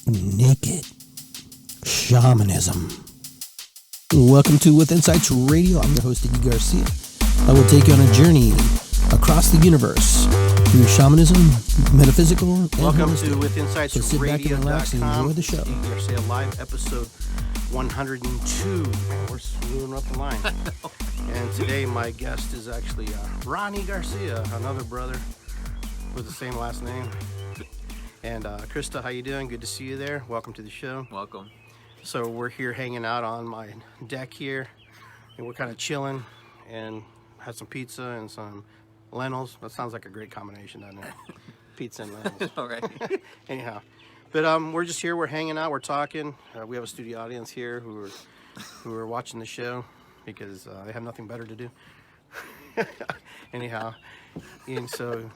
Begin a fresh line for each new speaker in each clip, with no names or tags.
Naked Shamanism. Welcome to With Insights Radio. I'm your host, Iggy Garcia. I will take you on a journey across the universe through shamanism, metaphysical, and
welcome
holistic.
to With Insights
So sit back and relax and enjoy the show.
Iggy Garcia live episode 102. Man, we're screwing up the line. And today my guest is actually Ronnie Garcia, another brother with the same last name. And Krista, how you doing? Good to see you there. Welcome to the show.
Welcome.
So we're here hanging out on my deck here, and we're kind of chilling and had some pizza and some lentils. That sounds like a great combination, doesn't it? Pizza and lentils.
All right.
Anyhow, but we're just here. We're hanging out. We're talking. We have a studio audience here who are watching the show because they have nothing better to do. Anyhow, and so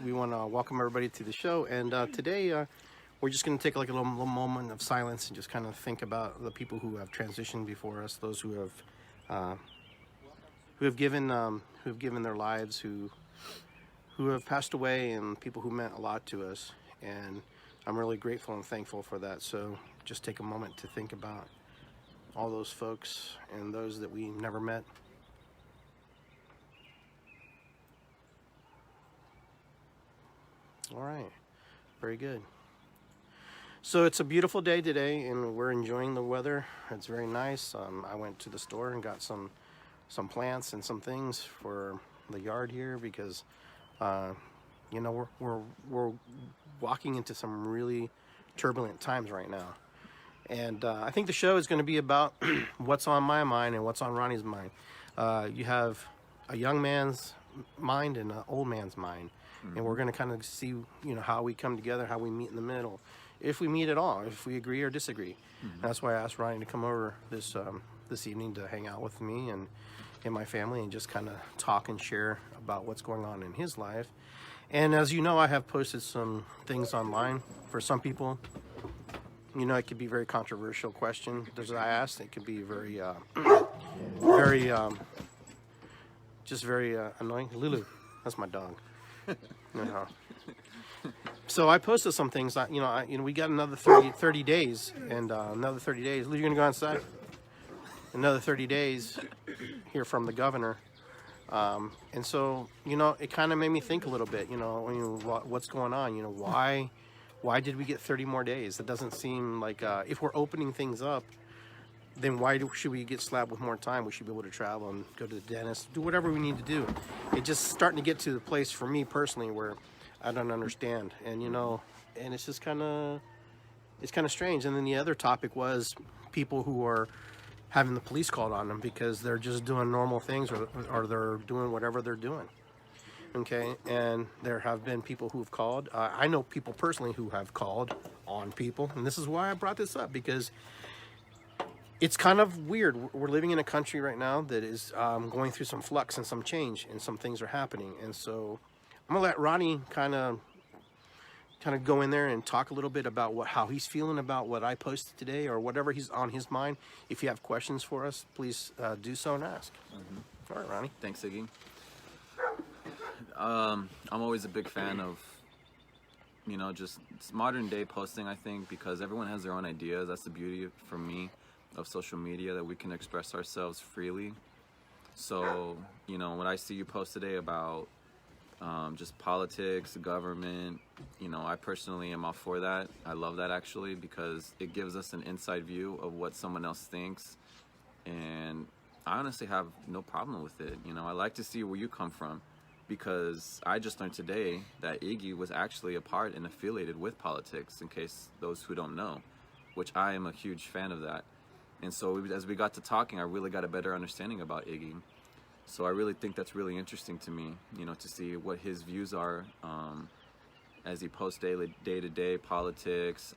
we want to welcome everybody to the show. And today we're just going to take like a little moment of silence and just kind of think about the people who have transitioned before us, those who have given their lives, who have passed away, and people who meant a lot to us. And I'm really grateful and thankful for that. So just take a moment to think about all those folks and those that we never met. All right, very good. So it's a beautiful day today, and we're enjoying the weather. It's very nice. I went to the store and got some plants and some things for the yard here because, you know, we're walking into some really turbulent times right now. And I think the show is going to be about what's on my mind and what's on Ronnie's mind. You have a young man's mind and an old man's mind. And we're going to kind of see, you know, how we come together, how we meet in the middle, if we meet at all, if we agree or disagree. Mm-hmm. That's why I asked Ronnie to come over this evening to hang out with me and my family and just kind of talk and share about what's going on in his life. And as you know, I have posted some things online. For some people, you know, it could be a very controversial question. As I asked, it could be very, very annoying. Lulu, that's my dog. No. So I posted some things. We got another 30 days, and another 30 days. You're gonna go outside. Another 30 days here from the governor, and so you know it kind of made me think a little bit. You know, what's going on? You know, why did we get 30 more days? That doesn't seem like if we're opening things up, then why should we get slapped with more time? We should be able to travel and go to the dentist, do whatever we need to do. It's just starting to get to the place for me personally where I don't understand. And, you know, and it's just kind of strange. And then the other topic was people who are having the police called on them because they're just doing normal things or they're doing whatever they're doing. Okay, and there have been people who have called. I know people personally who have called on people. And this is why I brought this up, because it's kind of weird. We're living in a country right now that is going through some flux and some change, and some things are happening. And so I'm gonna let Ronnie kind of go in there and talk a little bit about how he's feeling about what I posted today, or whatever he's on his mind. If you have questions for us, please do so and ask. Mm-hmm. All right, Ronnie.
Thanks, Iggy. I'm always a big fan of, you know, just modern day posting, I think, because everyone has their own ideas. That's the beauty for me of social media, that we can express ourselves freely. So, you know, when I see you post today about just politics, government, you know, I personally am all for that. I love that, actually, because it gives us an inside view of what someone else thinks, and I honestly have no problem with it. You know, I like to see where you come from, because I just learned today that Iggy was actually a part and affiliated with politics, in case those who don't know, which I am a huge fan of that. And so as we got to talking, I really got a better understanding about Iggy. So I really think that's really interesting to me, you know, to see what his views are as he posts day-to-day politics,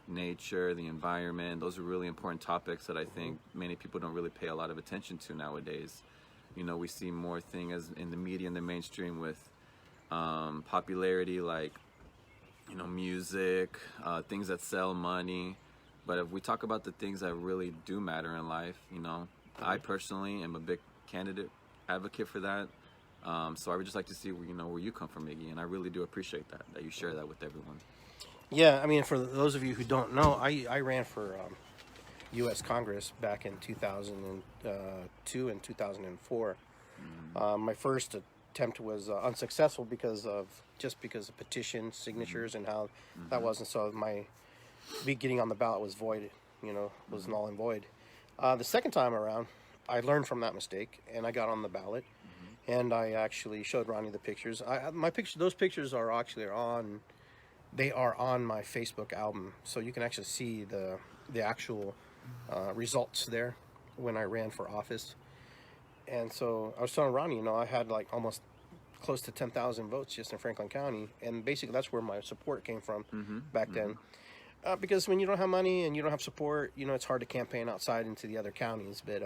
nature, the environment. Those are really important topics that I think many people don't really pay a lot of attention to nowadays. You know, we see more things in the media and the mainstream with popularity, like, you know, music, things that sell money. But if we talk about the things that really do matter in life, you know, I personally am a big advocate for that. So I would just like to see, you know, where you come from, Iggy, and I really do appreciate that you share that with everyone.
Yeah, I mean, for those of you who don't know, I ran for U.S. Congress back in 2002 and 2004. My first attempt was unsuccessful because of petition signatures and how that was, and so my me getting on the ballot was void, was null and void. The second time around, I learned from that mistake and I got on the ballot, and I actually showed Ronnie the pictures. Those pictures are actually on. They are on my Facebook album, so you can actually see the actual results there when I ran for office. And so I was telling Ronnie, I had like almost close to 10,000 votes just in Franklin County, and basically that's where my support came from back then. Because when you don't have money and you don't have support, it's hard to campaign outside into the other counties. But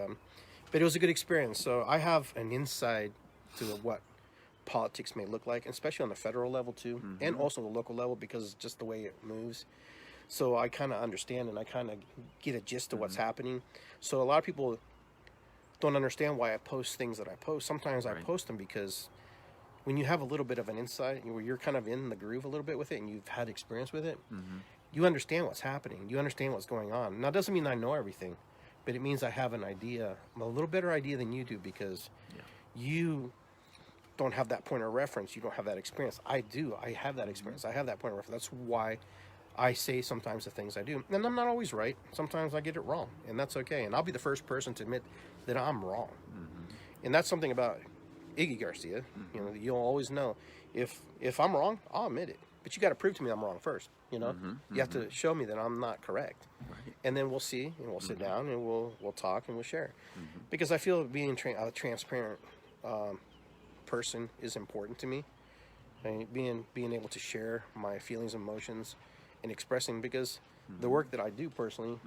it was a good experience. So I have an insight to what politics may look like, especially on the federal level too, and also the local level, because just the way it moves. So I kind of understand and I kind of get a gist of what's happening. So a lot of people don't understand why I post things that I post. Sometimes I post them because when you have a little bit of an insight, where you're kind of in the groove a little bit with it and you've had experience with it, you understand what's happening. You understand what's going on. Now, it doesn't mean I know everything, but it means I have an idea, a little better idea than you do, because you don't have that point of reference. You don't have that experience. I do. I have that experience. I have that point of reference. That's why I say sometimes the things I do. And I'm not always right. Sometimes I get it wrong, and that's okay. And I'll be the first person to admit that I'm wrong. And that's something about Iggy Garcia. You'll always know. If I'm wrong, I'll admit it. But you got to prove to me I'm wrong first. You have to show me that I'm not correct. And then we'll see, and we'll sit down, and we'll talk, and we'll share. Because I feel being a transparent person is important to me. Being able to share my feelings, emotions, and expressing, because the work that I do personally,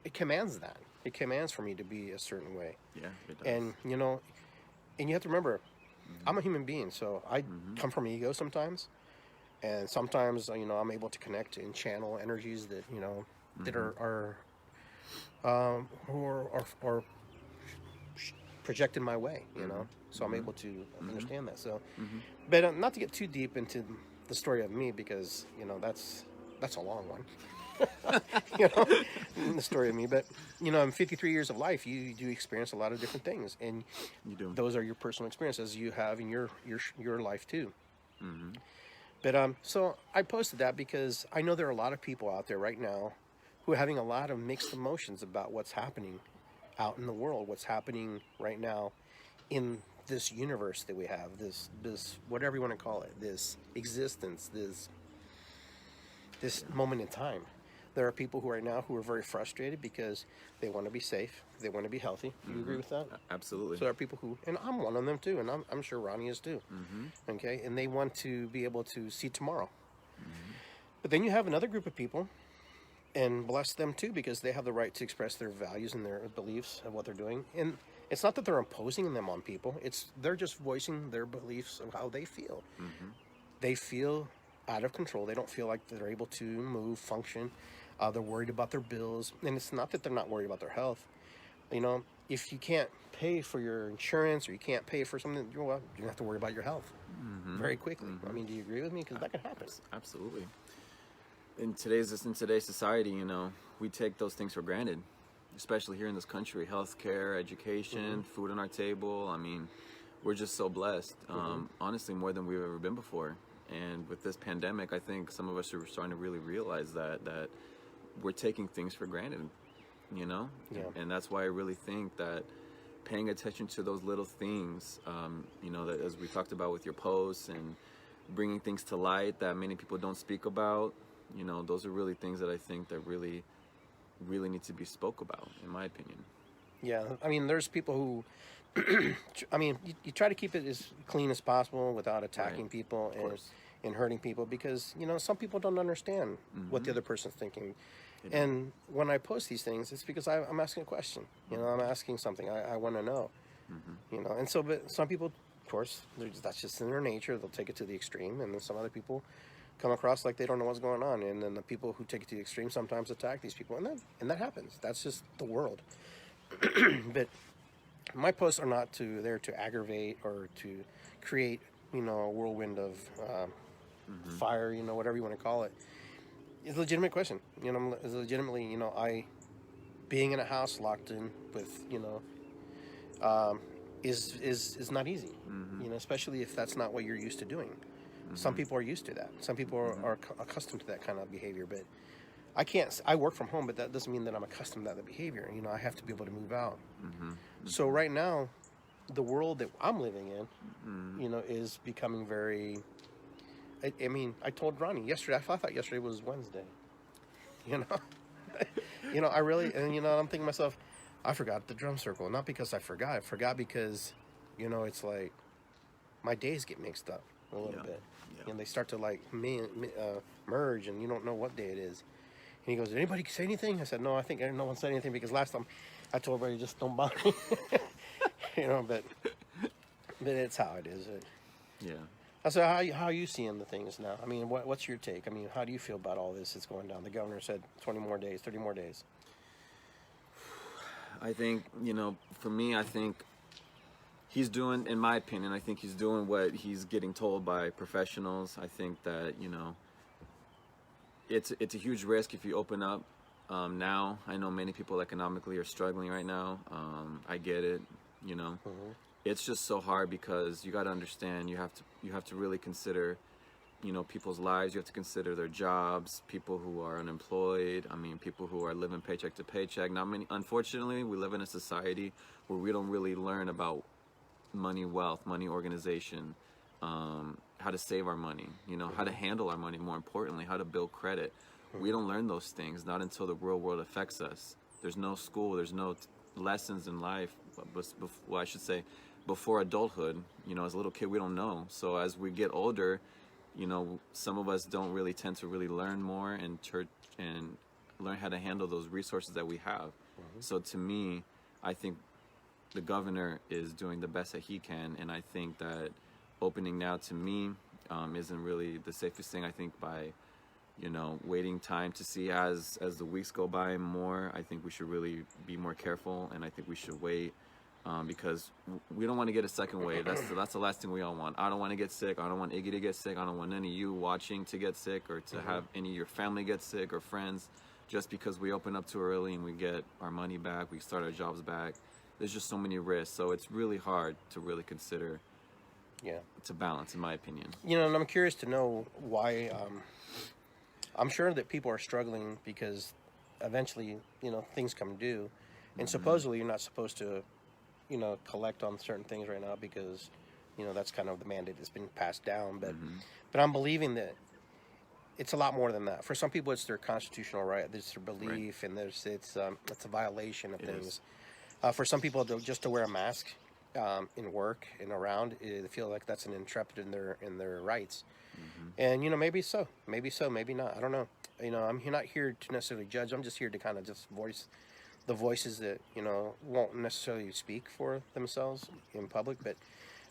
it commands that. It commands for me to be a certain way.
Yeah, it does.
And and you have to remember, I'm a human being, so I come from ego sometimes, and sometimes I'm able to connect and channel energies that that are projected my way. So I'm able to understand that. So, but not to get too deep into the story of me, because that's a long one. The story of me, but in 53 years of life, you do experience a lot of different things, and
You do.
those are your personal experiences you have in your life too. But so I posted that because I know there are a lot of people out there right now who are having a lot of mixed emotions about what's happening out in the world, what's happening right now in this universe that we have, this whatever you want to call it, this existence, this moment in time. There are people who right now who are very frustrated because they want to be safe, they want to be healthy. Do you agree with that?
Absolutely.
So there are people who, and I'm one of them too, and I'm sure Ronnie is too. Okay, and they want to be able to see tomorrow. But then you have another group of people, and bless them too, because they have the right to express their values and their beliefs of what they're doing. And it's not that they're imposing them on people; they're just voicing their beliefs of how they feel. They feel out of control. They don't feel like they're able to move, function. They're worried about their bills, and it's not that they're not worried about their health. If you can't pay for your insurance, or you can't pay for something, you have to worry about your health very quickly. I mean, do you agree with me? Because that can happen.
Absolutely. In today's society, we take those things for granted, especially here in this country. Healthcare, education, food on our table. I mean, we're just so blessed. Honestly, more than we've ever been before. And with this pandemic, I think some of us are starting to really realize that we're taking things for granted,
Yeah.
And that's why I really think that paying attention to those little things, that as we talked about with your posts and bringing things to light that many people don't speak about, those are really things that I think that really, really need to be spoke about, in my opinion.
Yeah, I mean, there's people who, you try to keep it as clean as possible without attacking people and hurting people, because, some people don't understand what the other person's thinking. And when I post these things, it's because I'm asking a question. I'm asking something. I want to know. And so, but some people, of course, that's just in their nature. They'll take it to the extreme, and then some other people come across like they don't know what's going on. And then the people who take it to the extreme sometimes attack these people, and that happens. That's just the world. But my posts are not there to aggravate or to create, a whirlwind of fire, whatever you want to call it. It's a legitimate question. It's legitimately, being in a house locked in with, is not easy. Especially if that's not what you're used to doing. Some people are used to that. Some people are accustomed to that kind of behavior, but I can't. I work from home, but that doesn't mean that I'm accustomed to that behavior. I have to be able to move out. So right now, the world that I'm living in, is becoming very. I mean, I told Ronnie yesterday. I thought yesterday was Wednesday. I really, and I'm thinking to myself, I forgot the drum circle. Not because I forgot. I forgot because, it's like my days get mixed up a little bit, and they start to like merge, and you don't know what day it is. And he goes, "Did anybody say anything?" I said, "No, I think no one said anything because last time I told everybody just don't bother me." But it's how it is.
Yeah.
So how are you seeing the things now? I mean, what's your take? I mean, how do you feel about all this that's going down? The governor said 20 more days, 30 more days.
I think, for me, I think he's doing, in my opinion, I think he's doing what he's getting told by professionals. I think that, it's a huge risk if you open up now. I know many people economically are struggling right now. I get it, It's just so hard because you got to understand you have to really consider, people's lives. You have to consider their jobs, people who are unemployed. I mean, people who are living paycheck to paycheck. Unfortunately, we live in a society where we don't really learn about money, wealth, money organization, how to save our money, how to handle our money, more importantly, how to build credit. We don't learn those things, not until the real world affects us. There's no school, there's no lessons in life, well, I should say, before adulthood. As a little kid, we don't know. So as we get older, some of us don't really tend to really learn more and learn how to handle those resources that we have. So to me, I think the governor is doing the best that he can, and I think that opening now, to me, isn't really the safest thing. I think by waiting time to see as the weeks go by more, I think we should really be more careful, and I think we should wait. Because we don't want to get a second wave. That's the last thing we all want. I don't want to get sick. I don't want Iggy to get sick. I don't want any of you watching to get sick, or to have any of your family get sick or friends, just because we open up too early and we get our money back, we start our jobs back. There's just so many risks. So it's really hard to really consider. To balance, in my opinion.
And I'm curious to know why. I'm sure that people are struggling because eventually, things come due, and supposedly you're not supposed to. Collect on certain things right now because, that's kind of the mandate that's been passed down. But I'm believing that it's a lot more than that. For some people, it's their constitutional right, it's their belief, and it's a violation of things. For some people, just to wear a mask in work and around, they feel like that's an intrepid in their rights. And maybe so, maybe not. I don't know. I'm not here to necessarily judge. I'm just here to kind of just voice the voices that won't necessarily speak for themselves in public, but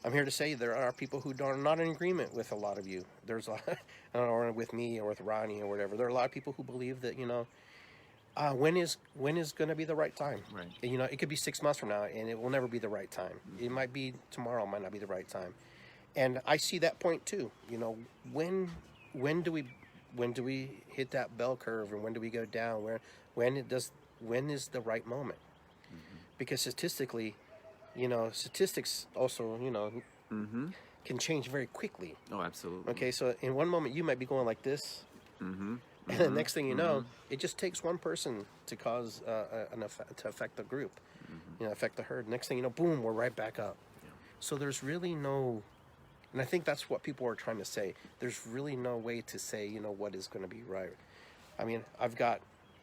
I'm here to say there are people who are not in agreement with a lot of you. There's a lot, I don't know, with me or with Ronnie or whatever. There are a lot of people who believe that when is going to be the right time.
Right.
And, it could be 6 months from now, and it will never be the right time. It might be tomorrow, might not be the right time. And I see that point too. When do we hit that bell curve, and when do we go down? When is the right moment? Because statistically, statistics also, can change very quickly.
Oh, absolutely.
Okay, so in one moment you might be going like this, and the next thing you know, it just takes one person to cause to affect the group, affect the herd. Next thing you know, boom, we're right back up. Yeah. So there's really no, and I think that's what people are trying to say. There's really no way to say, what is going to be right. I mean, I've got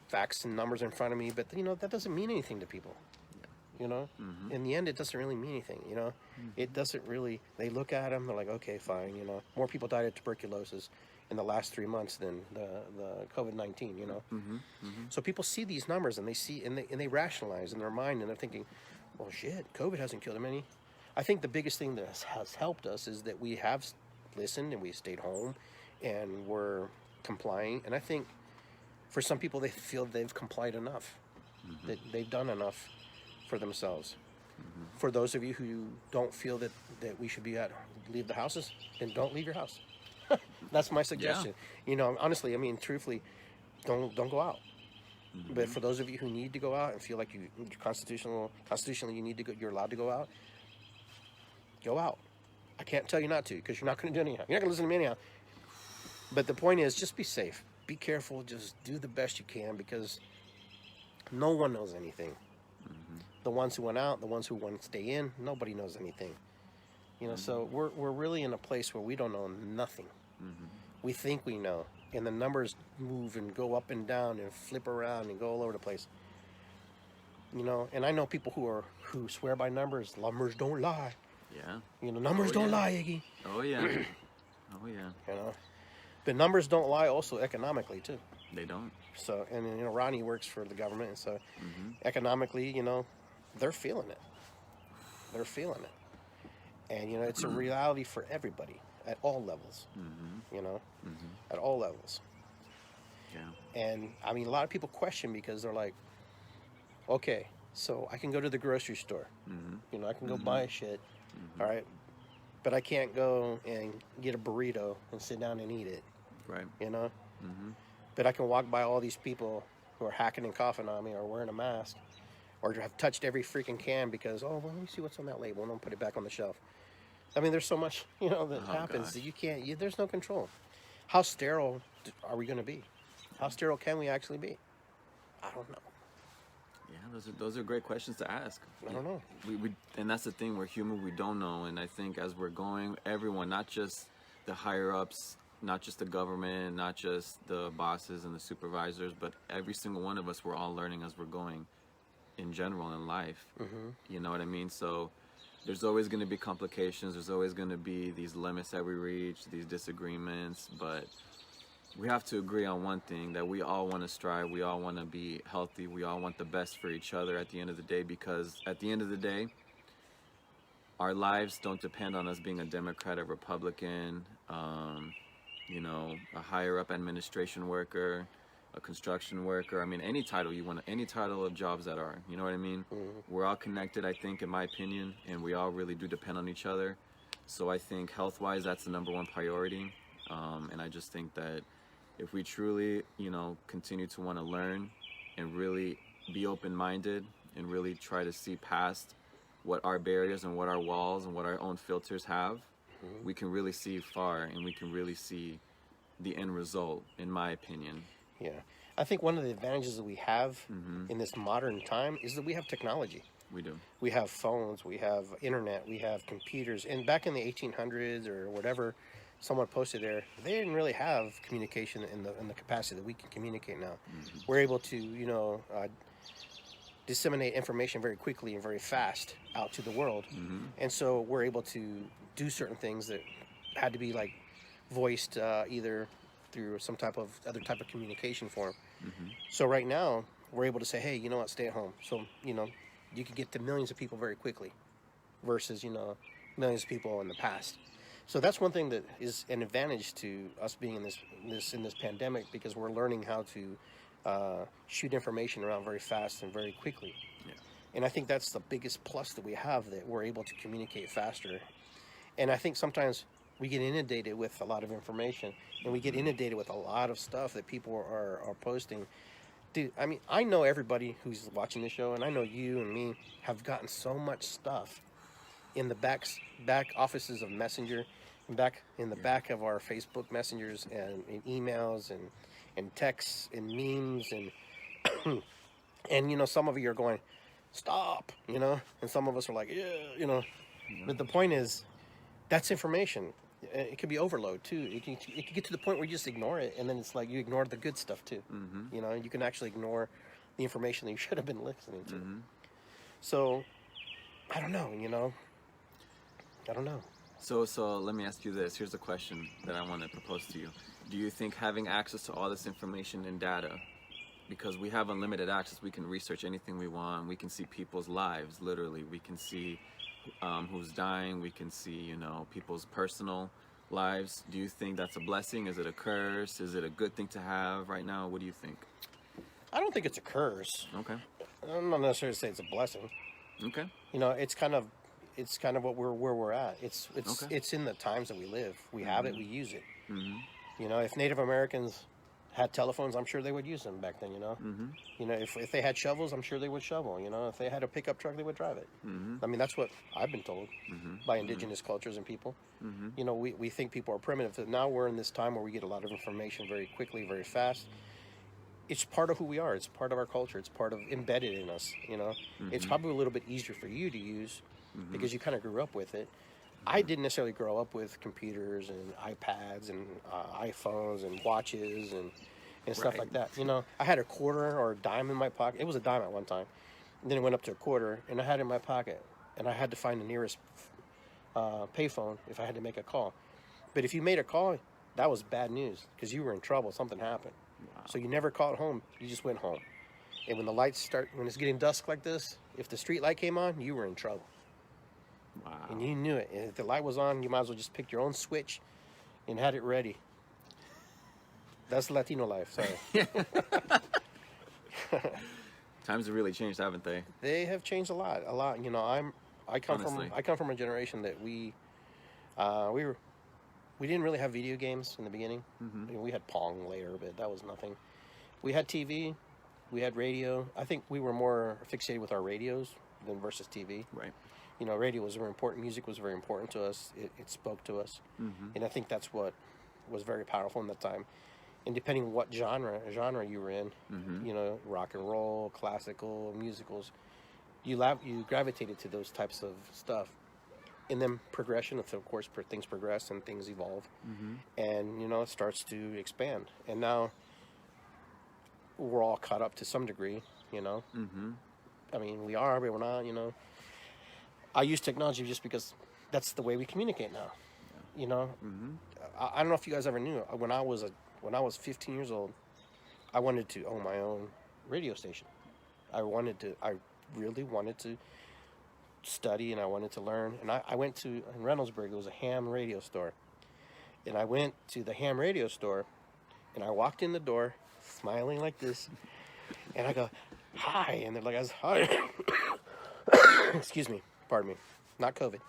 facts and numbers in front of me, but that doesn't mean anything to people. In the end, it doesn't really mean anything. It doesn't really. They look at them, they're like, okay, fine. More people died of tuberculosis in the last 3 months than the COVID-19. So people see these numbers and they see and they rationalize in their mind, and they're thinking, well, shit, COVID hasn't killed them any. I think the biggest thing that has helped us is that we have listened and we stayed home and we're complying. And I think for some people, they feel they've complied enough, that they've done enough for themselves. For those of you who don't feel that we should leave the houses, then don't leave your house. That's my suggestion. Honestly, I mean, truthfully, don't go out. But for those of you who need to go out and feel like you're constitutionally you need to go, you're allowed to go out. Go out. I can't tell you not to, because you're not going to do anyhow. You're not going to listen to me anyhow. But the point is, just be safe. Be careful. Just do the best you can, because no one knows anything. The ones who went out, the ones who want to stay in, nobody knows anything. So we're really in a place where we don't know nothing. We think we know, and the numbers move and go up and down and flip around and go all over the place. And I know people who swear by numbers. Numbers don't lie.
Yeah.
Numbers don't lie, Iggy.
Oh yeah. Oh yeah.
But numbers don't lie also economically too.
They don't.
So, and Ronnie works for the government, and so economically, they're feeling it. They're feeling it. And it's a reality for everybody at all levels. At all levels.
Yeah.
And I mean, a lot of people question, because they're like, okay, so I can go to the grocery store. I can go buy shit. All right. But I can't go and get a burrito and sit down and eat it.
Right.
But I can walk by all these people who are hacking and coughing on me, or wearing a mask, or have touched every freaking can because, well, let me see what's on that label, and I'll put it back on the shelf. I mean, there's so much, that happens that you can't, there's no control. How sterile are we going to be? How sterile can we actually be? I don't know.
Yeah, those are great questions to ask.
I don't know.
We and that's the thing, we're human, we don't know. And I think as we're going, everyone, not just the higher ups, not just the government, not just the bosses and the supervisors, but every single one of us, we're all learning as we're going in general in life. You know what I mean? So there's always going to be complications. There's always going to be these limits that we reach, these disagreements, but we have to agree on one thing, that we all want to strive, we all want to be healthy, we all want the best for each other at the end of the day, because at the end of the day, our lives don't depend on us being a Democrat or Republican, a higher up administration worker, a construction worker. I mean, any title you want, any title of jobs that are, you know what I mean? We're all connected, I think, in my opinion, and we all really do depend on each other. So I think health-wise, that's the number one priority. And I just think that if we truly, continue to want to learn and really be open-minded and really try to see past what our barriers and what our walls and what our own filters have, we can really see far, and we can really see the end result, in my opinion.
Yeah. I think one of the advantages that we have in this modern time is that we have technology.
We do.
We have phones, we have internet, we have computers. And back in the 1800s or whatever, someone posted there, they didn't really have communication in the capacity that we can communicate now. We're able to, disseminate information very quickly and very fast out to the world. And so we're able to do certain things that had to be like voiced either through some other type of communication form. So right now we're able to say, hey, you know what, stay at home. So, you can get to millions of people very quickly versus, millions of people in the past. So that's one thing that is an advantage to us being in this pandemic, because we're learning how to shoot information around very fast and very quickly.
Yeah.
And I think that's the biggest plus that we have, that we're able to communicate faster. And I think sometimes we get inundated with a lot of information, and we get inundated with a lot of stuff that people are posting. Dude, I mean, I know everybody who's watching the show, and I know you and me have gotten so much stuff in the back offices of Messenger, back in the back of our Facebook messengers, and in emails and texts and memes, and and some of you are going, stop, and some of us are like, yeah. But the point is, that's information. It could be overload too. It can get to the point where you just ignore it, and then it's like you ignore the good stuff too. You can actually ignore the information that you should have been listening to. So I don't know. I don't know.
So let me ask you this. Here's a question that I want to propose to you. Do you think having access to all this information and data, because we have unlimited access, we can research anything we want, we can see people's lives, literally, we can see who's dying, we can see, people's personal lives. Do you think that's a blessing? Is it a curse? Is it a good thing to have right now? What do you think?
I don't think it's a curse.
Okay.
I'm not necessarily say it's a blessing.
Okay.
It's kind of where we're at. It's in the times that we live. We have it, we use it. You know, if Native Americans had telephones, I'm sure they would use them back then, you know.
Mm-hmm.
You know, if they had shovels, I'm sure they would shovel. You know, if they had a pickup truck, they would drive it.
Mm-hmm.
I mean, that's what I've been told by indigenous cultures and people.
Mm-hmm.
You know, we think people are primitive. But now we're in this time where we get a lot of information very quickly, very fast. It's part of who we are. It's part of our culture. It's part of embedded in us, you know. It's probably a little bit easier for you to use because you kind of grew up with it. I didn't necessarily grow up with computers and iPads and iPhones and watches and stuff like that. You know, I had a quarter or a dime in my pocket. It was a dime at one time. And then it went up to a quarter, and I had it in my pocket. And I had to find the nearest payphone if I had to make a call. But if you made a call, that was bad news because you were in trouble. Something happened.
Wow.
So you never called home. You just went home. And when the lights start, when it's getting dusk like this, if the street light came on, you were in trouble.
Wow.
And you knew it. And if the light was on, you might as well just pick your own switch and had it ready. That's Latino life, sorry.
Times have really changed, haven't they?
They have changed a lot. You know, I come from a generation that we didn't really have video games in the beginning.
Mm-hmm.
I mean, we had Pong later, but that was nothing. We had TV, we had radio. I think we were more fixated with our radios than versus TV.
Right.
You know, radio was very important. Music was very important to us. It spoke to us.
Mm-hmm.
And I think that's what was very powerful in that time. And depending on what genre you were in, you know, rock and roll, classical, musicals, you gravitated to those types of stuff. And then progression, of course, things progress and things evolve. And, you know, it starts to expand. And now we're all caught up to some degree, you know. I mean, we are, but we're not, you know. I use technology just because that's the way we communicate now. You know, I don't know if you guys ever knew. When I was 15 years old, I wanted to own my own radio station. I really wanted to study and I wanted to learn. And I went to, in Reynoldsburg, it was a ham radio store. And I went to the ham radio store and I walked in the door smiling like this. And I go, hi. And they're like, hi. Excuse me. Pardon me. Not COVID.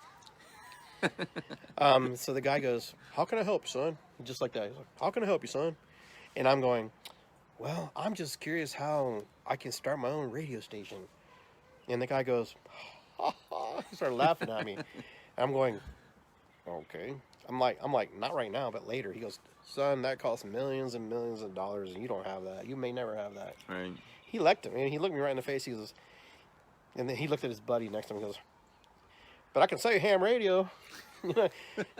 So the guy goes, how can I help, son? Just like that. He's like, how can I help you, son? And I'm going, well, I'm just curious how I can start my own radio station. And the guy goes, he started laughing at me. I'm going, okay. I'm like, not right now, but later. He goes, son, that costs millions and millions of dollars, and you don't have that. You may never have that.
Right.
He liked him, and he looked me right in the face. He goes, and then he looked at his buddy next to him and goes, but I can sell you ham radio.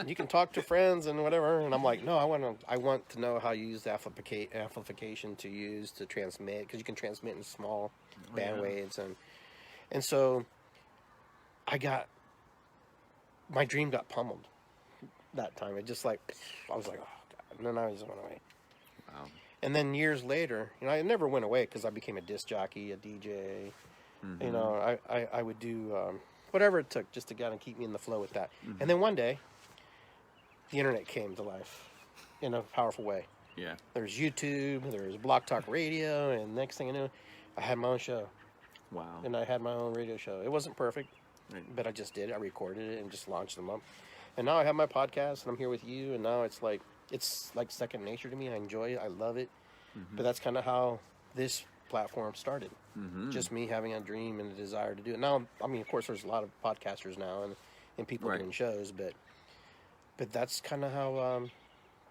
You can talk to friends and whatever. And I'm like, no, I want to know how you use the amplification to use to transmit, because you can transmit in small bandwidths. And so my dream got pummeled that time. It just like, I was like, oh God. And then I just went away.
Wow.
And then years later, you know, I never went away because I became a disc jockey, a DJ. You know, I would do whatever it took just to kind of keep me in the flow with that. And then one day, the internet came to life in a powerful way.
Yeah.
There's YouTube, there's Block Talk Radio, and next thing I knew, I had my own show.
Wow.
And I had my own radio show. It wasn't perfect,
Right.
but I just did it. I recorded it and just launched them up. And now I have my podcast, and I'm here with you, and now it's like second nature to me. I enjoy it. I love it. But that's kind of how this platform started. Just me having a dream and a desire to do it. Now, I mean, of course, there's a lot of podcasters now and people doing shows, but that's kind of how,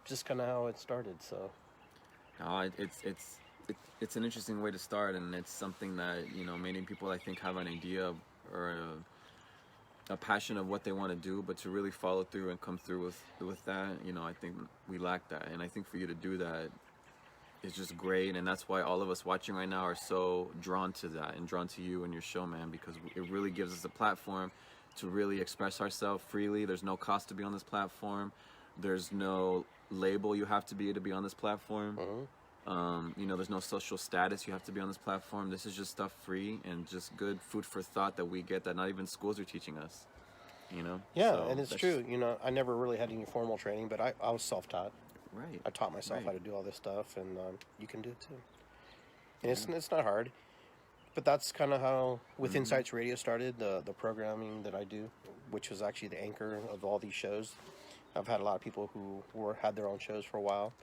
just kind of how it started. So,
No, it's an interesting way to start, and it's something that, you know, many people I think have an idea or a passion of what they want to do, but to really follow through and come through with that, you know, I think we lack that, and I think for you to do that is just great, and that's why all of us watching right now are so drawn to that and drawn to you and your show, man, because it really gives us a platform to really express ourselves freely. There's no cost to be on this platform. There's no label you have to be on this platform. You know, there's no social status you have to be on this platform. This is just stuff free and just good food for thought that we get that not even schools are teaching us, you know?
yeah,
So
and it's true. You know, I never really had any formal training, but I was self-taught.
Right.
I taught myself how to do all this stuff, and you can do it too. And it's not hard, but that's kind of how with Insights Radio started, the programming that I do, which was actually the anchor of all these shows. I've had a lot of people who had their own shows for a while.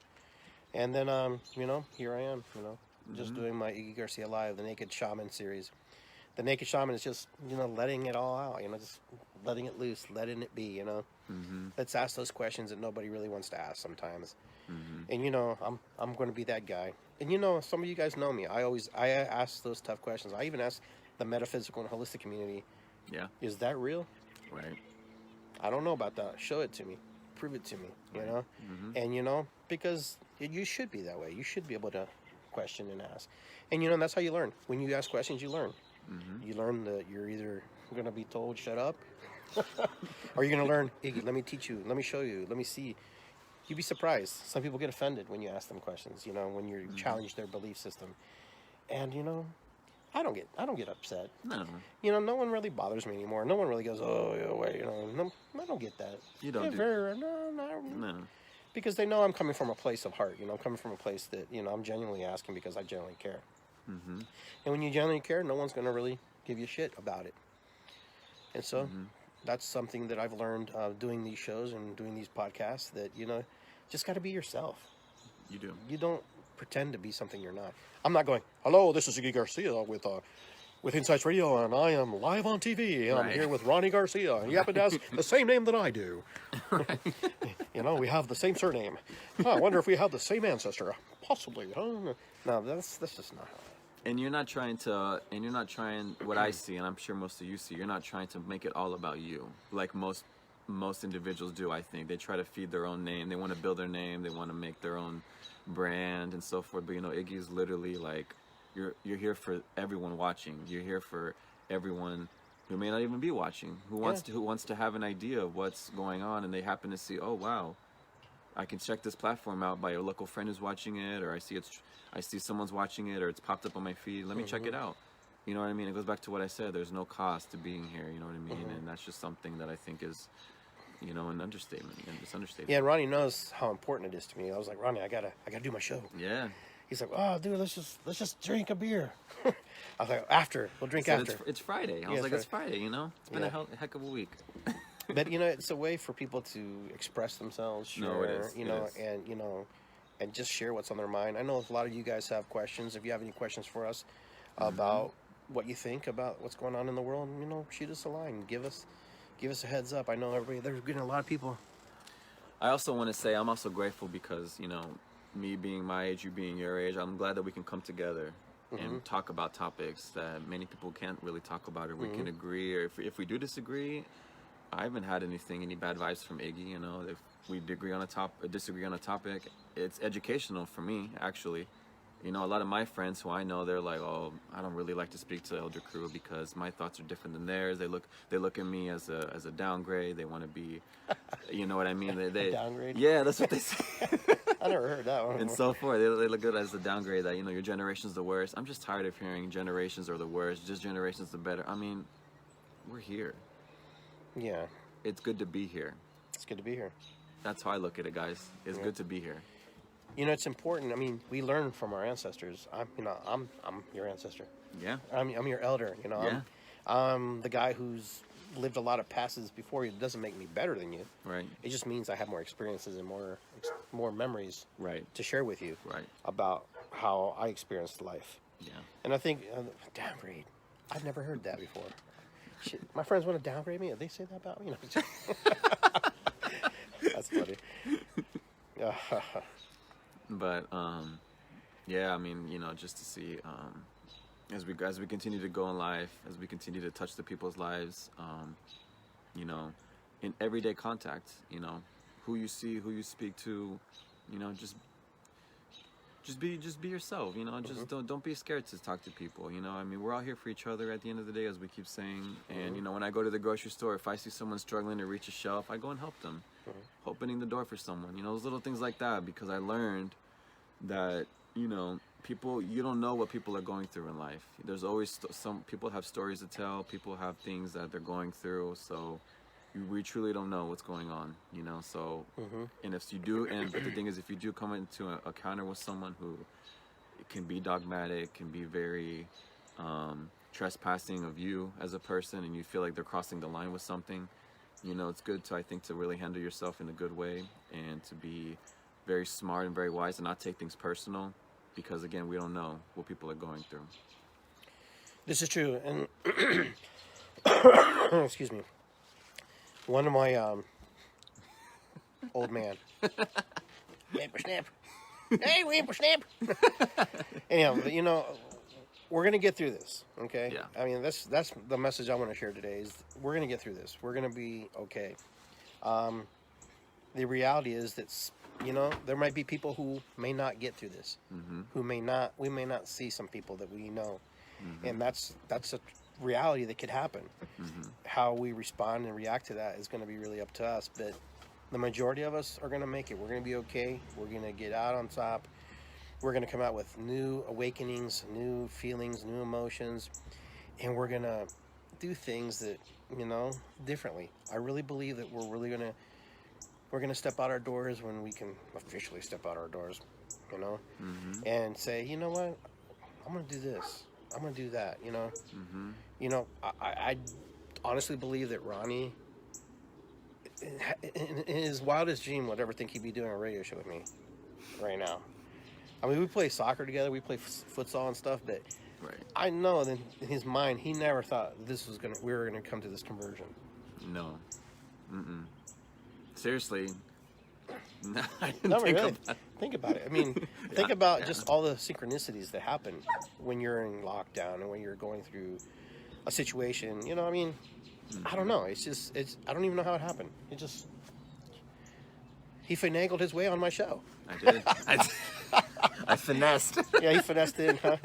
And then, you know, here I am, you know, just doing my Iggy Garcia Live, the Naked Shaman series. The Naked Shaman is just, you know, letting it all out, you know, just letting it loose, letting it be, you know. Let's ask those questions that nobody really wants to ask sometimes. And, you know, I'm going to be that guy. And, you know, some of you guys know me. I ask those tough questions. I even ask the metaphysical and holistic community, is that real?
Right.
I don't know about that. Show it to me. Prove it to me, you know? And, you know, because you should be that way. You should be able to question and ask. And, you know, that's how you learn. When you ask questions, you learn. You learn that you're either going to be told, shut up, or you're going to learn, Iggy, let me teach you, let me show you, let me see. You'd be surprised. Some people get offended when you ask them questions, you know, when you challenge their belief system. And, you know, I don't get upset.
No.
You know, no one really bothers me anymore. No one really goes, oh, yeah, wait, you know, no, I don't get that.
You don't
No. Because they know I'm coming from a place of heart, you know, I'm coming from a place that, you know, I'm genuinely asking because I genuinely care. And when you genuinely care, no one's going to really give you shit about it. And so that's something that I've learned doing these shows and doing these podcasts, that, you know, just got to be yourself.
You do.
You don't pretend to be something you're not. I'm not going, hello, this is Iggy Garcia with Insights Radio, and I am live on TV. And I'm here with Ronnie Garcia. And he happens to have the same name that I do. You know, we have the same surname. I wonder if we have the same ancestor. Possibly. Huh? No, that's just not how.
And you're not trying, what I see, and I'm sure most of you see, you're not trying to make it all about you, like most individuals do, I think. They try to feed their own name. They want to build their name. They want to make their own brand and so forth. But, you know, Iggy is literally like, you're here for everyone watching. You're here for everyone who may not even be watching, who wants to have an idea of what's going on, and they happen to see, oh, wow, I can check this platform out by a local friend who's watching it, or I see someone's watching it, or it's popped up on my feed. Let me check it out. You know what I mean? It goes back to what I said. There's no cost to being here. You know what I mean? And that's just something that I think is, you know, an understatement. Again, it's understatement.
Yeah, and Ronnie knows how important it is to me. I was like, Ronnie, I gotta do my show.
Yeah.
He's like, oh, dude, let's just drink a beer. I was like, we'll drink after.
It's Friday. I was like, it's Friday. You know, it's been a heck of a week.
But, you know, it's a way for people to express themselves, share,
it is.
You know, and, you know, and just share what's on their mind. I know a lot of you guys have questions. If you have any questions for us about what you think about what's going on in the world, you know, shoot us a line. Give us a heads up. I know there's getting a lot of people.
I also want to say I'm also grateful because, you know, me being my age, you being your age, I'm glad that we can come together and talk about topics that many people can't really talk about, or we can agree, or if we do disagree. I haven't had any bad vibes from Iggy. You know, if we disagree on a topic, it's educational for me, actually. You know, a lot of my friends who I know, they're like, oh, I don't really like to speak to Elder Crew because my thoughts are different than theirs. They look at me as a downgrade. They want to be, you know what I mean? They
downgrade?
Yeah, that's what they say.
I never heard that one.
And so forth. They look at it as a downgrade, that, you know, your generation's the worst. I'm just tired of hearing generations are the worst. Just generations the better. I mean, we're here. Yeah. It's good to be here.
It's good to be here.
That's how I look at it, guys. It's good to be here.
You know, it's important. I mean, we learn from our ancestors. I'm your ancestor.
Yeah.
I'm your elder. You know,
yeah.
I'm the guy who's lived a lot of passes before you. It doesn't make me better than you.
Right.
It just means I have more experiences and more memories.
Right.
To share with you.
Right. About
how I experienced life.
Yeah.
And I think downgrade. I've never heard that before. Shit, my friends want to downgrade me. They say that about me. You know? That's funny.
But yeah, I mean, you know, just to see as we continue to go in life, as we continue to touch the people's lives, you know, in everyday contact, you know, who you see, who you speak to, you know, just be yourself, you know. Just don't be scared to talk to people, you know. I mean, we're all here for each other at the end of the day, as we keep saying. And you know, when I go to the grocery store, if I see someone struggling to reach a shelf, I go and help them, opening the door for someone, you know, those little things like that. Because I learned that, you know, you don't know what people are going through in life. There's always some people have stories to tell. People have things that they're going through. So we truly don't know what's going on, you know. So and if you do, but the thing is, if you do come into a encounter with someone who can be dogmatic, can be very trespassing of you as a person, and you feel like they're crossing the line with something, you know, it's good to, I think, to really handle yourself in a good way and to be very smart and very wise and not take things personal, because again, we don't know what people are going through.
This is true, and excuse me. One of my old man, whippersnap. Hey, whippersnap. Anyhow, but, you know, we're gonna get through this, okay?
Yeah.
I mean, that's the message I want to share today. Is we're gonna get through this. We're gonna be okay. The reality is that, you know, there might be people who may not get through this, who may not. We may not see some people that we know, and that's a reality that could happen. How we respond and react to that is going to be really up to us. But the majority of us are going to make it. We're going to be okay. We're going to get out on top. We're going to come out with new awakenings, new feelings, new emotions, and we're going to do things that, you know, differently. I really believe that we're going to step out our doors when we can officially step out our doors, you know, and say, you know what, I'm going to do this. I'm going to do that, you know. You know, I honestly believe that Ronnie, in his wildest dream, would ever think he'd be doing a radio show with me right now. I mean, we play soccer together, we play futsal and stuff, but I know that in his mind, he never thought we were gonna come to this conversion.
No. Seriously. No, I didn't
No,
think
really.
about it.
Think about it. I mean, think about just all the synchronicities that happen when you're in lockdown and when you're going through a situation. You know, I mean, I don't know. I don't even know how it happened. He finagled his way on my show.
I did. I finessed.
Yeah, he finessed in, huh?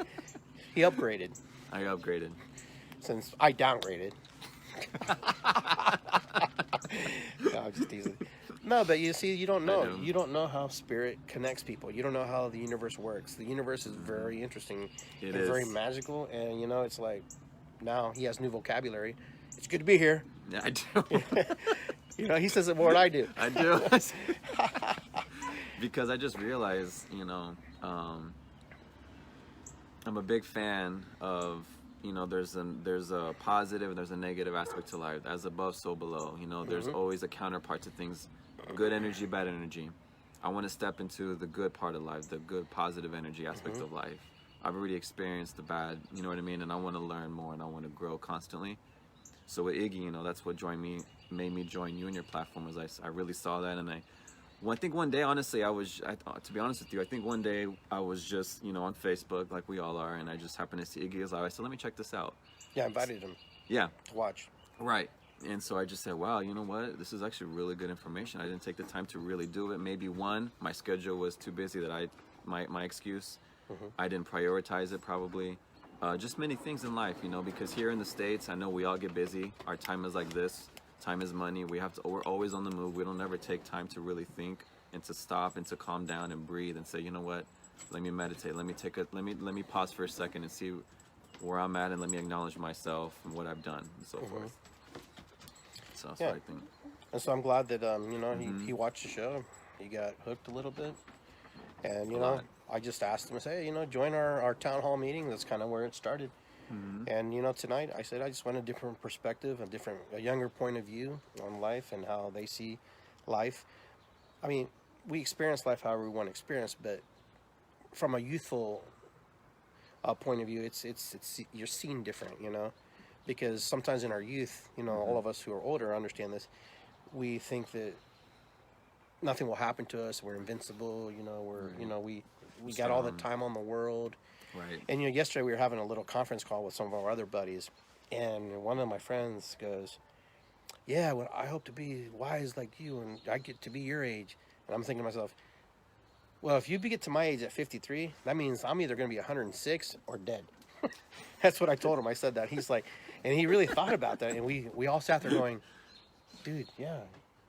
He upgraded.
I upgraded.
Since I downgraded. No, I'm just teasing. No, but you see, you don't know. You don't know how spirit connects people. You don't know how the universe works. The universe is very interesting and very magical. And, you know, it's like, now he has new vocabulary. It's good to be here.
Yeah, I do.
You know, he says it more than I do.
I do. Because I just realized, you know, I'm a big fan of, you know, there's a positive and there's a negative aspect to life. As above, so below. You know, there's always a counterpart to things. Good energy, bad energy. I want to step into the good part of life, the good, positive energy aspect of life. I've already experienced the bad, you know what I mean? And I want to learn more and I want to grow constantly. So with Iggy, you know, that's what made me join you and your platform. As I really saw that, and I think one day, honestly, to be honest with you, I think one day I was just, you know, on Facebook like we all are, and I just happened to see Iggy live. I said, let me check this out.
Yeah, I invited him.
Yeah.
To watch.
Right. And so I just said, wow, you know what? This is actually really good information. I didn't take the time to really do it. Maybe my schedule was too busy my excuse. I didn't prioritize it probably. Just many things in life, you know, because here in the States, I know we all get busy. Our time is like this. Time is money. We're always on the move. We don't ever take time to really think and to stop and to calm down and breathe and say, you know what? Let me meditate. Let me pause for a second and see where I'm at, and let me acknowledge myself and what I've done and so forth. So that's what I think.
And so I'm glad that you know, he watched the show. He got hooked a little bit. And you know, I just asked him to say, you know, join our town hall meeting. That's kind of where it started. And you know, tonight I said I just want a different perspective, a younger point of view on life and how they see life. I mean, we experience life however we want to experience, but from a youthful point of view, it's you're seen different, you know, because sometimes in our youth, you know, all of us who are older understand this. We think that nothing will happen to us. We're invincible. You know, you know, we got all the time on the world.
Right.
And you know, yesterday we were having a little conference call with some of our other buddies, and one of my friends goes, "Yeah, well, I hope to be wise like you, and I get to be your age." And I'm thinking to myself, well, if you get to my age at 53, that means I'm either going to be 106 or dead. That's what I told him. I said that. He's like, and he really thought about that, and we all sat there going, dude, yeah,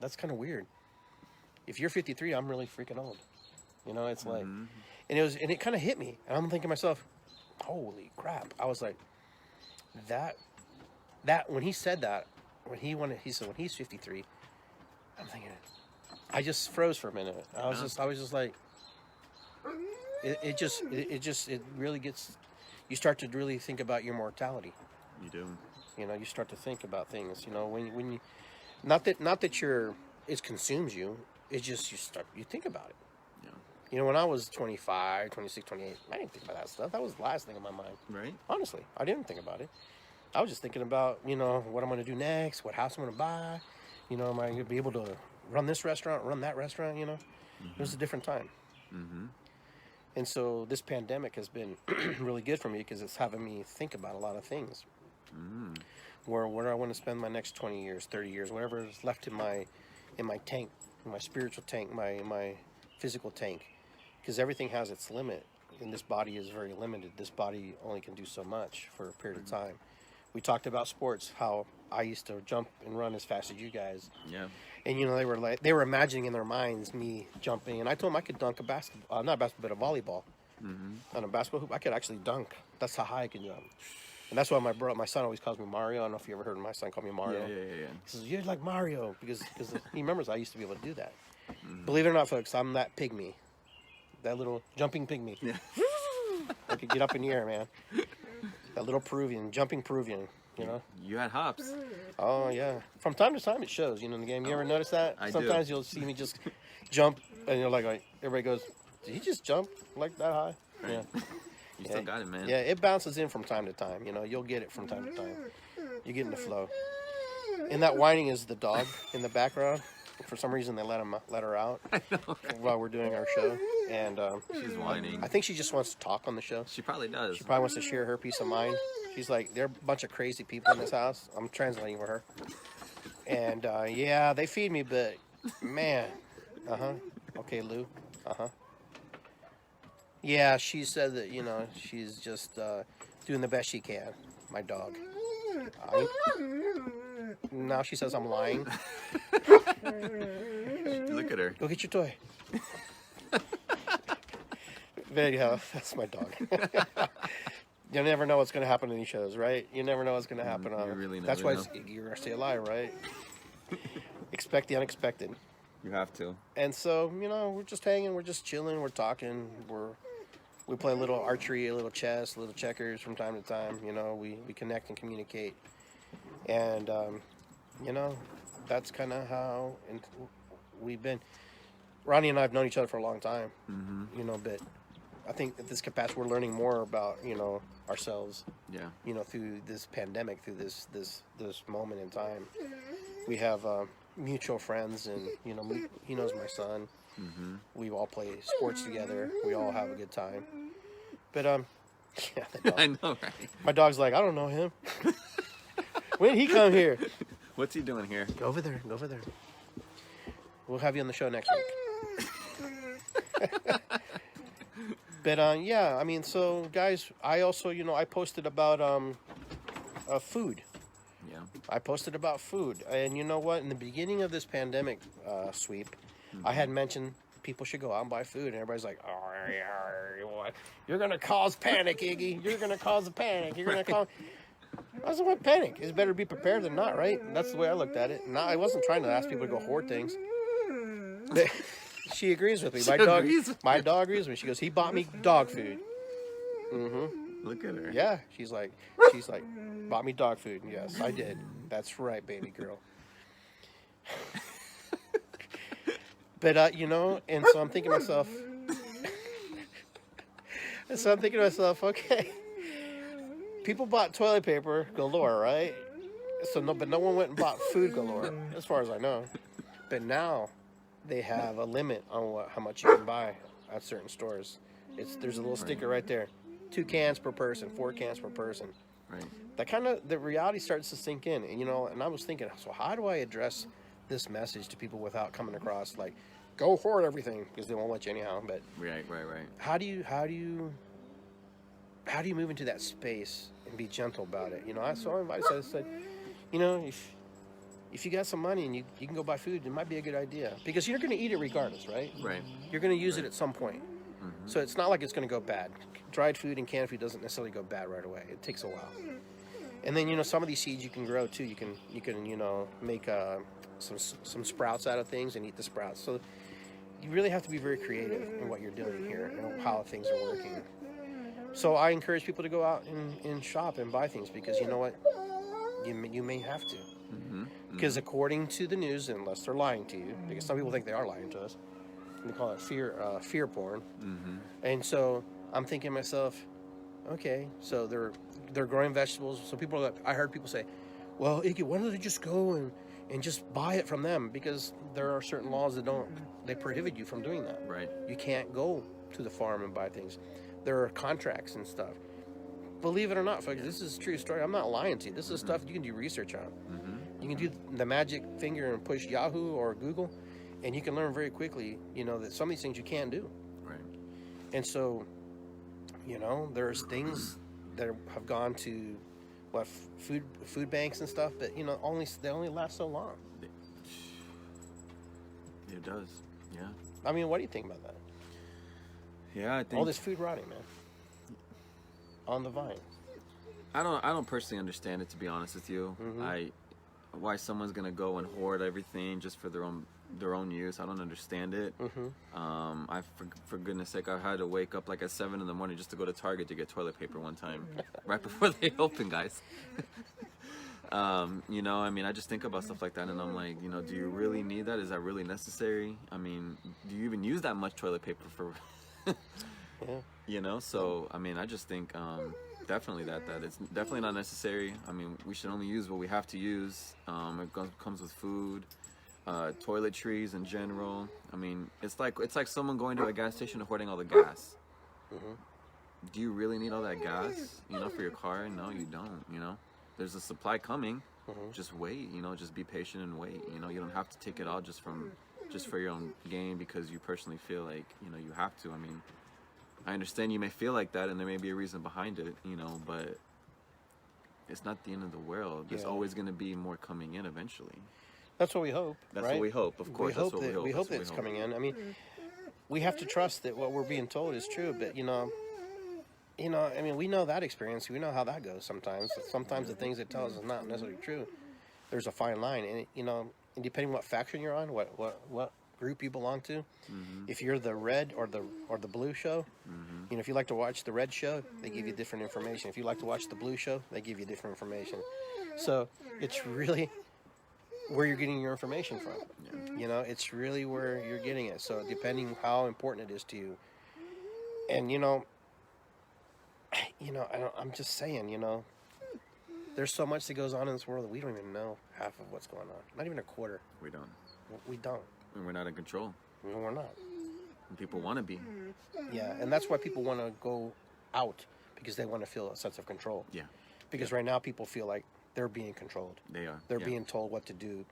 that's kind of weird. If you're 53, I'm really freaking old. You know, it's like, and it kind of hit me, and I'm thinking to myself, holy crap. I was like, that when he said that, he said when he's 53, I'm thinking, I just froze for a minute. I was just like, it really gets, you start to really think about your mortality.
You do.
You know, you start to think about things. You know, when Not that it consumes you. It's just you think about it.
Yeah.
You know, when I was 25, 26, 28, I didn't think about that stuff. That was the last thing in my mind.
Right.
Honestly, I didn't think about it. I was just thinking about, you know, what I'm going to do next, what house I'm going to buy. You know, am I going to be able to run this restaurant, run that restaurant, you know? It was a different time. And so this pandemic has been really good for me because it's having me think about a lot of things. Where do I want to spend my next 20 years, 30 years, whatever is left in my tank, in my spiritual tank, my physical tank. Because everything has its limit, and this body is very limited. This body only can do so much for a period of time. We talked about sports, how I used to jump and run as fast as you guys.
Yeah.
And, you know, they were imagining in their minds me jumping. And I told them I could dunk a basketball, not a basketball, but a volleyball. On a basketball hoop, I could actually dunk. That's how high I can jump. And that's why my son always calls me Mario. I don't know if you ever heard my son call me Mario.
Yeah.
He says, you're like Mario, because he remembers I used to be able to do that. Believe it or not, folks, I'm that pygmy. That little jumping pygmy.
Yeah.
I could get up in the air, man. That little jumping Peruvian, you know?
You had hops.
Oh, yeah. From time to time, it shows, you know, in the game. You ever notice that?
I
Sometimes
do.
you'll see me just jump, and you're like, everybody goes, did he just jump like that high?
Right.
Yeah.
You still got it, man.
Yeah, it bounces in from time to time. You know, you'll get it from time to time. You get in the flow. And that whining is the dog in the background. For some reason, they let her out while we're doing our show. And
She's whining.
I think she just wants to talk on the show.
She probably does.
She probably wants to share her peace of mind. She's like, there are a bunch of crazy people in this house. I'm translating for her. And yeah, they feed me, but man. Okay, Lou. Yeah, she said that, you know, she's just doing the best she can. My dog. Now she says I'm lying.
Look at her.
Go get your toy. There you go. That's my dog. You never know what's going to happen in these shows, right? You never know what's going to happen on.
You really never
That's why
know.
it's Iggy Garcia live, right? Expect the unexpected.
You have to.
And so, you know, we're just hanging, we're just chilling, we're talking, we play a little archery, a little chess, a little checkers from time to time. You know, we connect and communicate. And, you know, that's kind of how we've been. Ronnie and I have known each other for a long time, you know, but I think at this capacity we're learning more about, you know, ourselves, you know, through this pandemic, through this moment in time. We have mutual friends, and, you know, he knows my son. We all play sports together. We all have a good time. But, yeah, the dog.
I know, right?
My dog's like, I don't know him. When did he come here?
What's he doing here?
Go over there. We'll have you on the show next week. But, yeah, I mean, so, guys, I also, you know, I posted about food.
Yeah.
I posted about food. And you know what? In the beginning of this pandemic sweep, I had mentioned people should go out and buy food. And everybody's like, oh, you're going to cause panic, Iggy. You're going to cause a panic. You're going to cause... I was like, what panic? It's better to be prepared than not, right? And that's the way I looked at it. And I wasn't trying to ask people to go hoard things. But she agrees with me. My dog agrees with me. She goes, he bought me dog food.
Look at her.
Yeah, she's like, bought me dog food. Yes, I did. That's right, baby girl. But, you know, and so I'm thinking to myself, okay, people bought toilet paper galore, right? But no one went and bought food galore, as far as I know. But now they have a limit on how much you can buy at certain stores. There's a little sticker right there. 2 cans per person, 4 cans per person.
Right.
That kind of, the reality starts to sink in. And, you know, and I was thinking, so how do I address this message to people without coming across like, go hoard everything, because they won't let you anyhow. But
Right.
how do you move into that space and be gentle about it? You know, I said, you know, if you got some money and you can go buy food, it might be a good idea, because you're going to eat it regardless, right?
Right.
You're going to use it at some point. So it's not like it's going to go bad. Dried food and canned food doesn't necessarily go bad right away. It takes a while. And then, you know, some of these seeds you can grow too. You can you know, make some sprouts out of things and eat the sprouts. So you really have to be very creative in what you're doing here and how things are working. So I encourage people to go out and shop and buy things, because you know what? You may have to. Because according to the news, unless they're lying to you, because some people think they are lying to us, they call it fear porn. And so I'm thinking to myself, okay, so they're growing vegetables. So I heard people say, well, Iggy, why don't they just go and just buy it from them? Because there are certain laws they prohibit you from doing that.
Right.
You can't go to the farm and buy things. There are contracts and stuff. Believe it or not, folks, this is a true story. I'm not lying to you. This is stuff you can do research on. You can do the magic finger and push Yahoo or Google, and you can learn very quickly, that some of these things you can't do.
Right.
And so, there's things that have gone to food banks and stuff, but they only last so long.
It does, yeah.
I mean, what do you think about that?
Yeah, I think
all this food rotting, man, on the vine.
I don't personally understand it, to be honest with you. Why someone's gonna go and hoard everything just for their own use. I don't understand it. For goodness sake, I had to wake up like at 7 in the morning just to go to Target to get toilet paper one time, right before they open, guys. I just think about stuff like that, and I'm like, do you really need that? Is that really necessary? I mean, do you even use that much toilet paper for? So I just think definitely that it's definitely not necessary. I mean, we should only use what we have to use. It comes with food, toiletries in general. I mean, it's like someone going to a gas station and hoarding all the gas. Do you really need all that gas? For your car? No, you don't. There's a supply coming. Just wait. Just be patient and wait. You don't have to take it all just for your own gain because you personally feel like you have to. I mean, I understand you may feel like that, and there may be a reason behind it, but it's not the end of the world. There's always going to be more coming in eventually.
That's what we hope.
That's what we hope. Of course, that's what we hope.
We hope that it's coming in. I mean, we have to trust that what we're being told is true, but we know that experience. We know how that goes sometimes. Sometimes the things it tells us are not necessarily true. There's a fine line, and and depending what faction you're on, what group you belong to, if you're the red or the blue show, if you like to watch the red show, they give you different information. If you like to watch the blue show, they give you different information. So it's really where you're getting your information from. It's really where you're getting it. So depending how important it is to you, and I'm just saying, there's so much that goes on in this world that we don't even know half of what's going on. Not even a quarter.
We don't.
And
we're not in control.
We're not.
And people want to be.
Yeah, and that's why people want to go out, because they want to feel a sense of control.
Yeah.
Because right now people feel like they're being controlled.
They are.
They're being told what to do.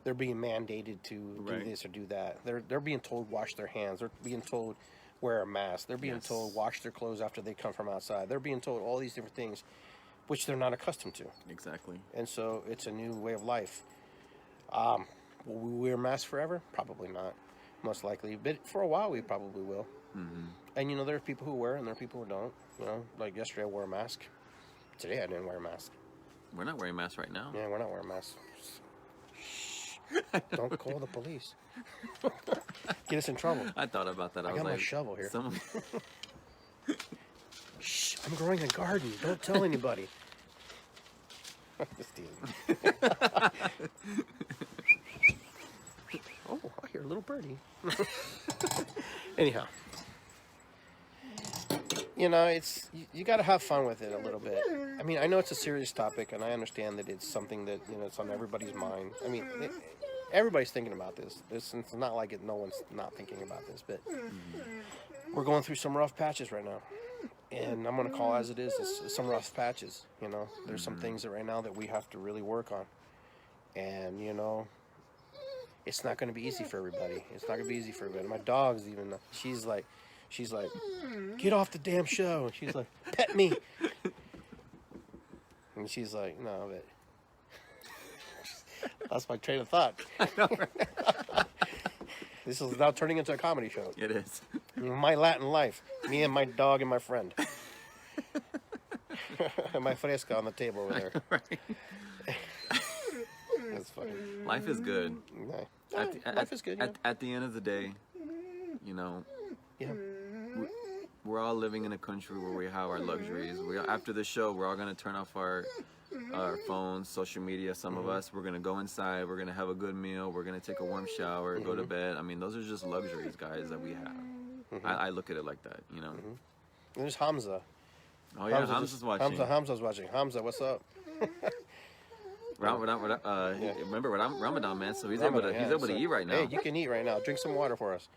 They're being mandated to do this or do that. They're being told wash their hands. They're being told wear a mask. They're being told wash their clothes after they come from outside. They're being told all these different things, which they're not accustomed to.
Exactly.
And so it's a new way of life. Will we wear masks forever? Probably not, most likely. But for a while, we probably will. And, there are people who wear and there are people who don't. Like yesterday I wore a mask. Today I didn't wear a mask.
We're not wearing masks right now.
Yeah, we're not wearing masks. Don't call the police. Get us in trouble.
I thought about that.
I
was
got
like,
my shovel here.
Someone...
Shh, I'm growing a garden. Don't tell anybody. Just teasing. Oh, I hear a little birdie. Anyhow. It's you got to have fun with it a little bit. I mean, I know it's a serious topic, and I understand that it's something that it's on everybody's mind. I mean, everybody's thinking about this. It's not like no one's not thinking about this, but we're going through some rough patches right now, and I'm going to call it as it is. It's some rough patches. There's some things that right now that we have to really work on, and it's not going to be easy for everybody. It's not going to be easy for everybody. My dog's even. She's like, get off the damn show. And she's like, pet me. And she's like, no, but that's my train of thought.
I know, right?
This is now turning into a comedy show.
It is.
My Latin life. Me and my dog and my friend. My fresca on the table over there.
Right.
That's funny.
Life is good.
Life is good, yeah.
At the end of the day,
Yeah.
we're all living in a country where we have our luxuries. After the show, we're all going to turn off our our phones, social media. Some of us, we're gonna go inside, we're gonna have a good meal, we're gonna take a warm shower, go to bed. I mean, those are just luxuries, guys, that we have. I look at it like that, you know.
And there's Hamza.
Oh yeah, Hamza's watching.
Hamza's watching. Hamza, what's up?
Remember Ramadan, man. So he's
Ramadan,
able to eat right now.
Hey, you can eat right now. Drink some water for us.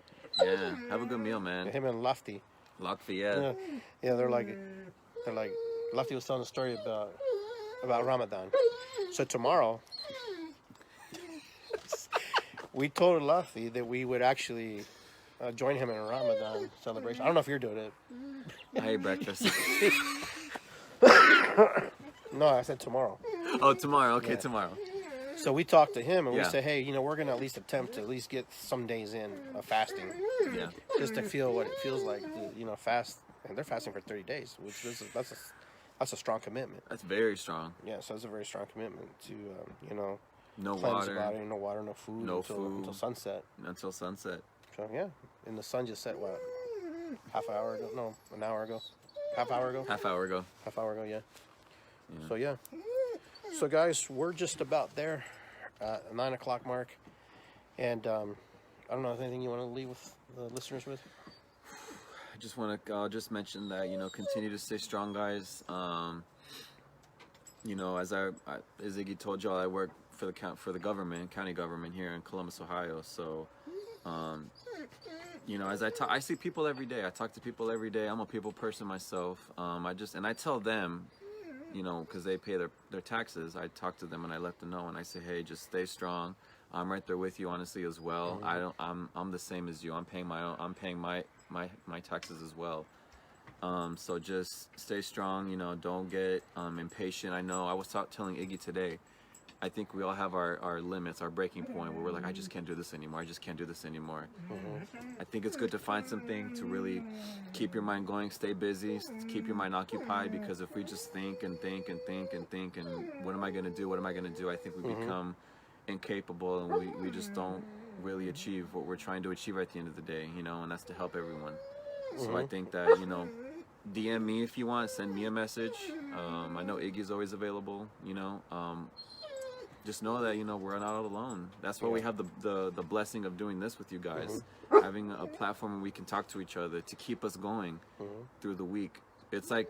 Yeah, have a good meal, man.
Him and Lafty.
Yeah.
Yeah, they're like, Lafty was telling a story about Ramadan. So tomorrow, we told Lafty that we would actually join him in a Ramadan celebration. I don't know if you're doing it.
I ate breakfast.
No, I said tomorrow.
Oh, tomorrow. Okay,
Yeah.
tomorrow.
So we talked to him and we
Yeah.
said, hey, we're going to at least attempt to at least get some days in of fasting.
Yeah.
Just to feel what it feels like to, fast. And they're fasting for 30 days, which that's a strong commitment.
That's very strong.
Yeah, so it's a very strong commitment to,
No
cleanse the
water.
body, no water, no food, until sunset.
Until sunset.
So, yeah. And the sun just set, what, half an hour ago? No, an hour ago. Half hour ago?
Half hour ago.
Half hour ago, yeah. So, yeah. So, guys, we're just about there, 9 o'clock mark. And I don't know if anything you want to leave with the listeners with?
I just want to just mention that, continue to stay strong, guys. As Iggy told y'all, I work for the government, county government here in Columbus, Ohio. So, as I see people every day. I talk to people every day. I'm a people person myself. I tell them, because they pay their taxes. I talk to them and I let them know, and I say, hey, just stay strong. I'm right there with you, honestly, as well. I'm the same as you. I'm paying my taxes as well. So just stay strong. Don't get impatient. I know I was telling Iggy today. I think we all have our limits, our breaking point, where we're like, I just can't do this anymore. I just can't do this anymore. I think it's good to find something to really keep your mind going, stay busy, keep your mind occupied, because if we just think and think and think and think and what am I going to do, I think we become incapable, and we just don't really achieve what we're trying to achieve at the end of the day, and that's to help everyone. So I think that, DM me if you want, send me a message. I know Iggy's always available, just know that, we're not all alone. That's why we have the blessing of doing this with you guys, having a platform where we can talk to each other to keep us going through the week. It's like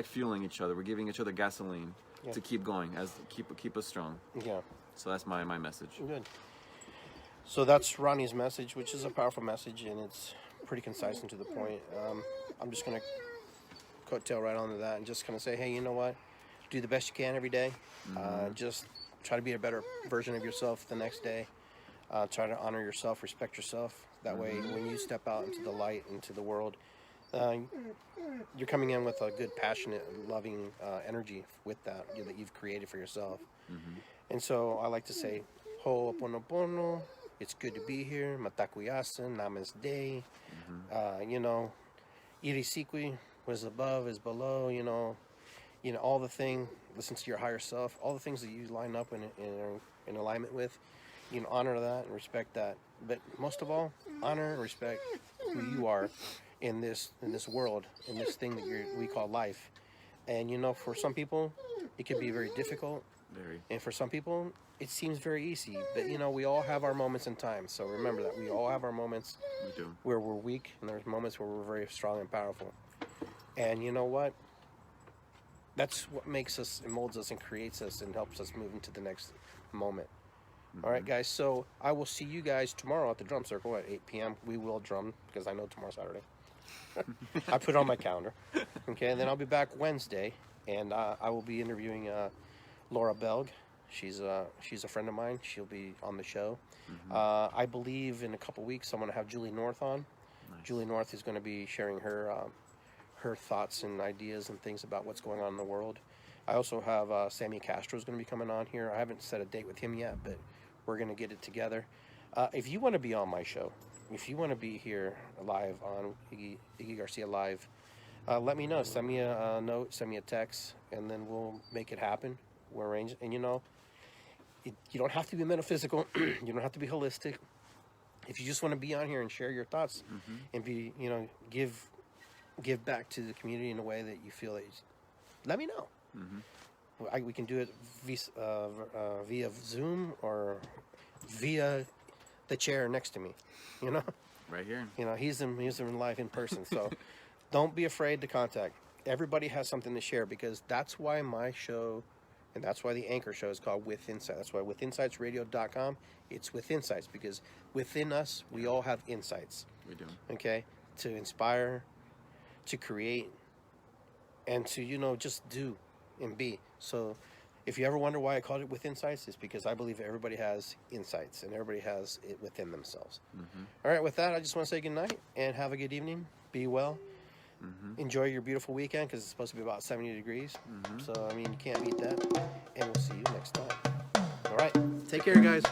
fueling each other. We're giving each other gasoline to keep going, keep us strong.
Yeah.
So that's my message.
Good. So that's Ronnie's message, which is a powerful message, and it's pretty concise and to the point. I'm just going to coattail right onto that and just kind of say, hey, you know what? Do the best you can every day. Just try to be a better version of yourself the next day. Try to honor yourself, respect yourself. That way, when you step out into the light, into the world, you're coming in with a good, passionate, loving energy with that you've created for yourself. And so I like to say, Ho'oponopono, it's good to be here. Matakuyasan, Namaste. Irisikwi, what is above is below, all the thing, listen to your higher self, all the things that you line up and are in alignment with, honor that and respect that. But most of all, honor and respect who you are in this world, in this thing that we call life. And for some people, it can be very difficult. And for some people, it seems very easy. But we all have our moments in time. So remember that we all have our moments where we're weak, and there's moments where we're very strong and powerful. And you know what? That's what makes us and molds us and creates us and helps us move into the next moment. All right, guys. So I will see you guys tomorrow at the drum circle at 8 p.m. We will drum because I know tomorrow's Saturday. I put it on my calendar. Okay, and then I'll be back Wednesday, and I will be interviewing Laura Belg. She's a friend of mine. She'll be on the show. I believe in a couple weeks I'm going to have Julie North on. Nice. Julie North is going to be sharing her thoughts and ideas and things about what's going on in the world. I also have Sammy Castro is going to be coming on here. I haven't set a date with him yet, but we're going to get it together. If you want to be on my show, if you want to be here live on Iggy Garcia Live, let me know. Send me a note, send me a text, and then we'll make it happen. We'll arrange it. And you don't have to be metaphysical. You don't have to be holistic. If you just want to be on here and share your thoughts and be, give back to the community in a way that you feel that let me know. We can do it via Zoom or via the chair next to me, you know.
Right here.
You know, he's in live in person. So don't be afraid to contact. Everybody has something to share, because that's why my show, and that's why the Anchor show is called With Insight. That's why withinsightsradio.com, it's With Insights, because within us, we all have insights.
We do.
Okay? To inspire, to create, and to, you know, just do and be. So if you ever wonder why I called it With Insights, it's because I believe everybody has insights and everybody has it within themselves. All right, with that, I just want to say good night and have a good evening. Be well. Enjoy your beautiful weekend, because it's supposed to be about 70 degrees. So, I mean, you can't beat that. And we'll see you next time. All right. Take care, guys.